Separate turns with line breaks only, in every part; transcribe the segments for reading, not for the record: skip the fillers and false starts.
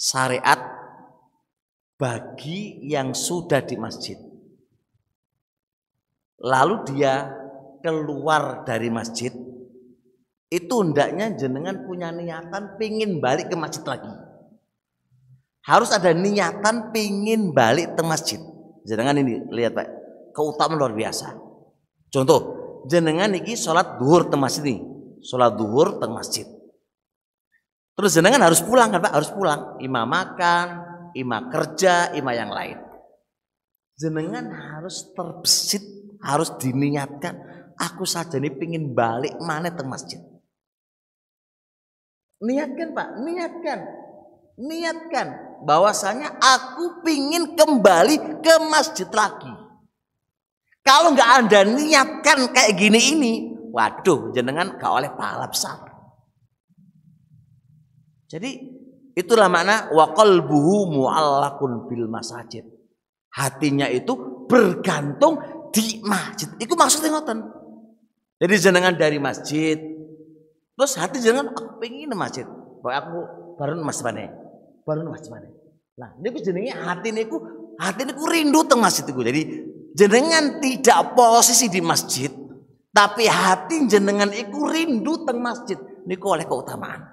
syariat bagi yang sudah di masjid. Lalu dia keluar dari masjid, itu hendaknya jenengan punya niatan pingin balik ke masjid lagi. Harus ada niatan pingin balik ke masjid. Jenengan ini lihat Pak, keutamaan luar biasa. Contoh, jenengan iki sholat duhur ke masjid nih, sholat duhur ke masjid. Terus jenengan harus pulang kan Pak, harus pulang. Imam makan, imam kerja, imam yang lain. Jenengan harus terbesit, harus diniatkan. Aku saja nih pingin balik mana ke masjid. Niatkan Pak, niatkan bahwasanya aku pingin kembali ke masjid lagi. Kalau nggak Anda niatkan kayak gini ini, waduh, jenengan gak oleh pahala besar. Jadi itulah makna wa qalbuhu mu'allaqun bil masajid. Hatinya itu bergantung di masjid. Itu maksudnya ngoten. Jadi jenengan dari masjid, terus hati jenengan aku pengen masjid. Bahwa aku baru masjid mana? Baru masjid mana? Nah, niku jenenge hati niku rindu teng masjid iku. Jadi jenengan tidak posisi di masjid, tapi hati jenengan iku rindu teng masjid. Niku oleh keutamaan.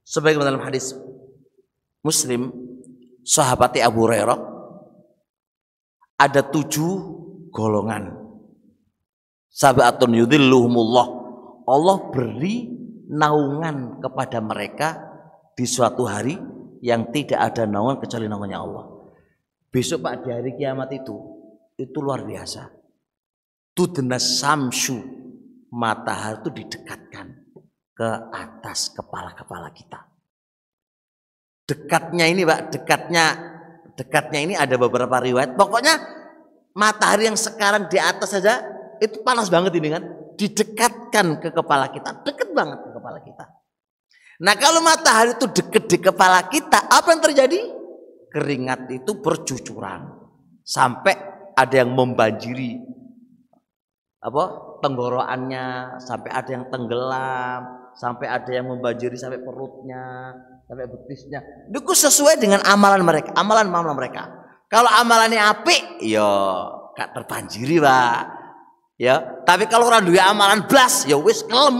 Sebagaimana dalam hadis Muslim, sahabat Abu Hurairah, ada 7 golongan. Sabatun yudhilluhumullah. Allah beri naungan kepada mereka di suatu hari yang tidak ada naungan kecuali naungannya Allah. Besok Pak, di hari kiamat itu luar biasa. Tudnas samsu, matahari itu didekatkan ke atas kepala-kepala kita. Dekatnya ini Pak, dekatnya ini ada beberapa riwayat. Pokoknya matahari yang sekarang di atas saja itu panas banget ini kan, didekatkan ke kepala kita, dekat banget ke kepala kita. Nah kalau matahari itu dekat di kepala kita, apa yang terjadi? Keringat itu bercucuran sampai ada yang membanjiri tenggorokannya, sampai ada yang tenggelam, sampai ada yang membanjiri sampai perutnya, sampai betisnya. Itu sesuai dengan amalan mereka, amalan mereka. Kalau amalannya apik, ya gak terbanjiri Pak. Ya, tapi kalau orang duwe amalan blas, ya wis kelem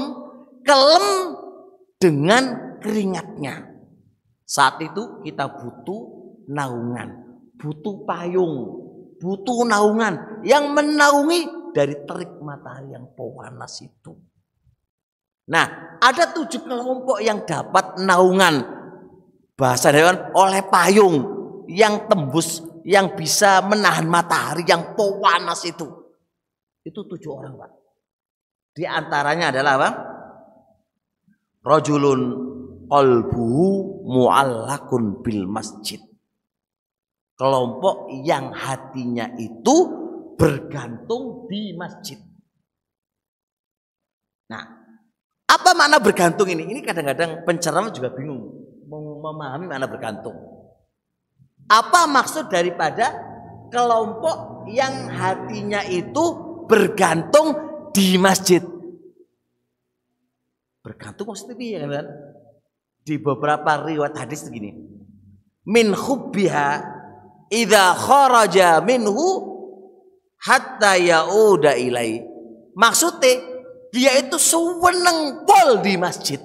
dengan keringatnya. Saat itu kita butuh naungan, butuh payung, butuh naungan yang menaungi dari terik matahari yang panas itu. Nah, ada 7 kelompok yang dapat naungan bahasa dewan oleh payung yang tembus, yang bisa menahan matahari yang panas itu. Itu 7 orang Pak. Di antaranya adalah apa? Rajulun qalbuhu mu'allaqun bil masjid. Kelompok yang hatinya itu bergantung di masjid. Nah, apa makna bergantung ini? Ini kadang-kadang penceramah juga bingung memahami makna bergantung. Apa maksud daripada kelompok yang hatinya itu bergantung di masjid? Bergantung maksudnya piye kan? Di beberapa riwayat hadis begini. Min hubbiha idza kharaja minhu hatta yauda ilai. Maksudnya dia itu seneng pol di masjid.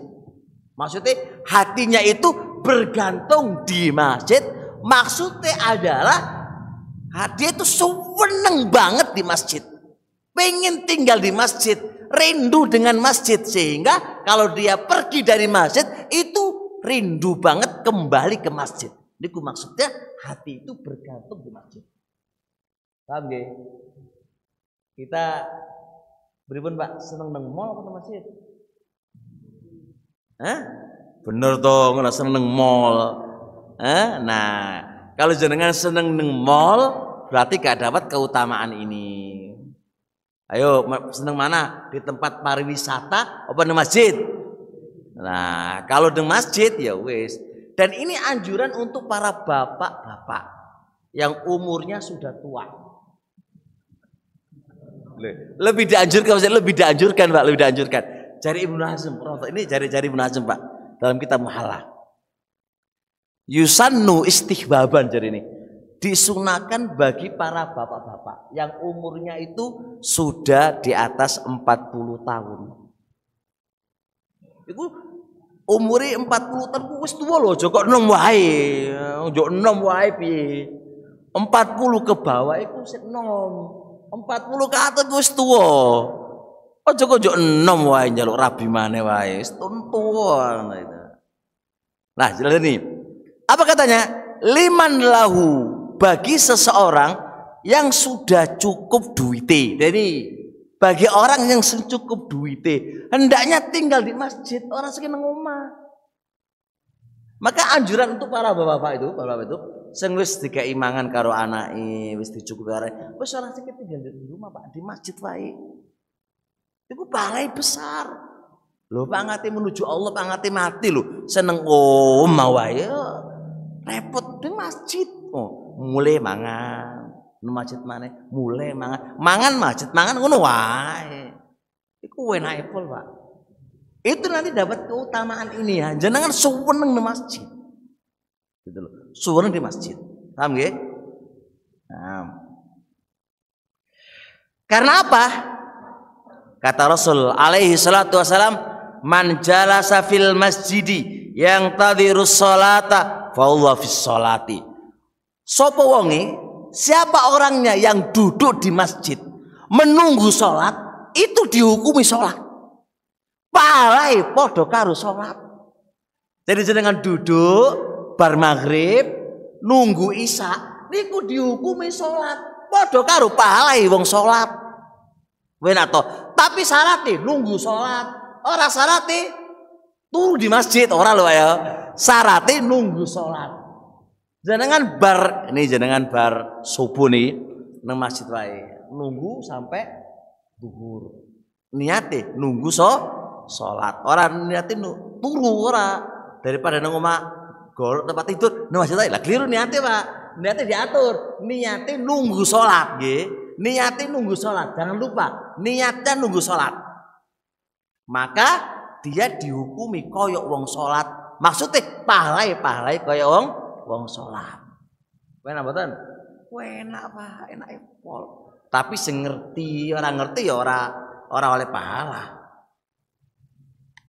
Maksudnya hatinya itu bergantung di masjid. Maksudnya adalah dia itu seneng banget di masjid. Pengen tinggal di masjid, rindu dengan masjid, sehingga kalau dia pergi dari masjid itu rindu banget kembali ke masjid. Itu maksudnya hati itu bergantung di masjid. Paham gak? Kita beribun Pak, seneng neng mall atau masjid? Hah? Bener dong, nggak seneng neng mall. Nah, kalau jenengan seneng neng mall, berarti gak dapat keutamaan ini. Ayo, seneng mana? Di tempat pariwisata apa di masjid? Nah, kalau di masjid ya wis. Dan ini anjuran untuk para bapak-bapak yang umurnya sudah tua. Lebih dianjurkan Pak, lebih dianjurkan. Cari Ibnu Hazm, ini cari Ibnu Hazm Pak, dalam kitab Muhallah. Yusannu istihbaban, jadi ini disunahkan bagi para bapak-bapak yang umurnya itu sudah di atas 40 tahun. Itu umure 40 tahun wis tuwa lho, aja kok enom wae. Ojo enom wae piye. 40 ke bawah iku wis enom. 40 ke atas wis tuwa. Aja kok ojo enom wae njaluk rabi maneh wae. Wis tuwa. Nah, jelas ini. Apa katanya? Liman lahu, bagi seseorang yang sudah cukup duite. Jadi bagi orang yang cukup duite, hendaknya tinggal di masjid, orang sing nang omah. Maka anjuran untuk para bapak-bapak itu, sing wis dikai mangan karo anake, wis dicukupi karo, wis ora sing tinggal di rumah, Pak, di masjid wae. Iku pahalane besar. Lho, pangate menuju Allah, pangate mati lho, seneng omah wae. Repot di masjid. Oh, mulai mangan. Nang masjid maneh mulai mangan masjid mangan ngono wae. Iku enake pol, Pak. Itu nanti dapat keutamaan ini ya. Jenengan suweneng nang masjid. Gitu loh. Suweneng di masjid. Paham nggih? Nah. Karena apa? Kata Rasul alaihi salatu wasalam, man jalasa fil masjidi yang tadhirus salata fa huwa fis salati. Sapa wonge, siapa orangnya yang duduk di masjid menunggu sholat, itu dihukumi sholat. Pahalai podo karo sholat. Jadi jenengan duduk bar maghrib nunggu isya, niku dihukumi sholat. Podo karo pahalai wong sholat. Wenato. Tapi syaratnya nunggu sholat. Ora syaratnya turu di masjid, ora lho ya. Syaratnya nunggu sholat. Jenengan bar subuh nih nang masjid wae nunggu sampai zuhur. Niate nunggu salat. Ora niate turu ora, daripada nang omah golek tempat tidur nang masjid wae. Lah keliru niate, Pak. Niate diatur. Niate nunggu salat nggih. Niate nunggu salat. Jangan lupa, niatnya nunggu salat. Maka dia dihukumi koyok wong salat. Maksudnya pahalai koyok wong sholat. Enak mboten? Enak, Pak, enak pol. Tapi sing ngerti, orang ngerti ya ora oleh pahala.